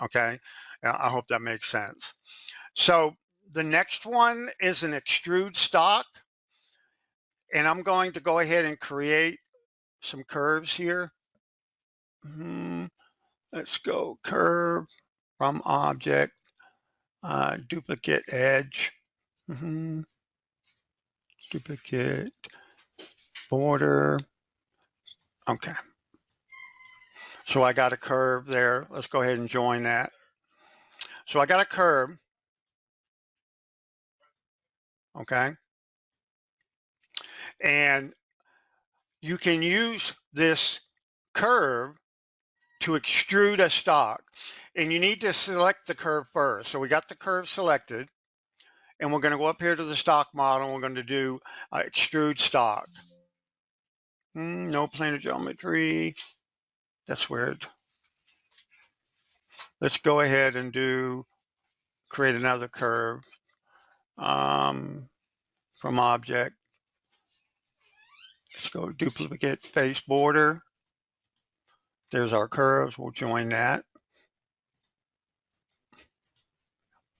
Okay, I hope that makes sense. So the next one is an extrude stock, and I'm going to go ahead and create some curves here. Let's go curve from object, duplicate edge, duplicate border. Okay. So I got a curve there. Let's go ahead and join that. So I got a curve. Okay. And you can use this curve to extrude a stock. And you need to select the curve first. So we got the curve selected. And we're going to go up here to the stock model. And we're going to do extrude stock. No planar geometry. That's weird. Let's go ahead and create another curve from object. Let's go duplicate face border. There's our curves. We'll join that.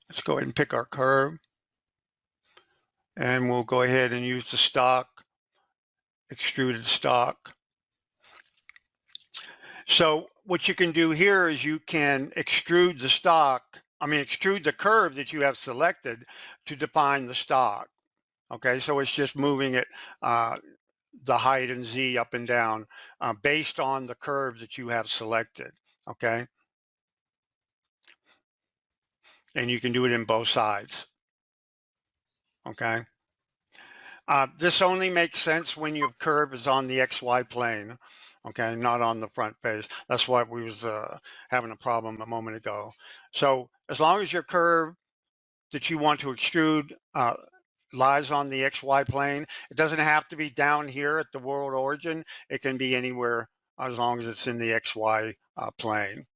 Let's go ahead and pick our curve. And we'll go ahead and use the stock, extruded stock. So what you can do here is you can extrude the curve that you have selected to define the stock. Okay, so it's just moving it the height and Z up and down based on the curve that you have selected. Okay, and you can do it in both sides. Okay, this only makes sense when your curve is on the XY plane. Okay, not on the front face. That's why we was having a problem a moment ago. So as long as your curve that you want to extrude lies on the XY plane, it doesn't have to be down here at the world origin. It can be anywhere as long as it's in the XY plane.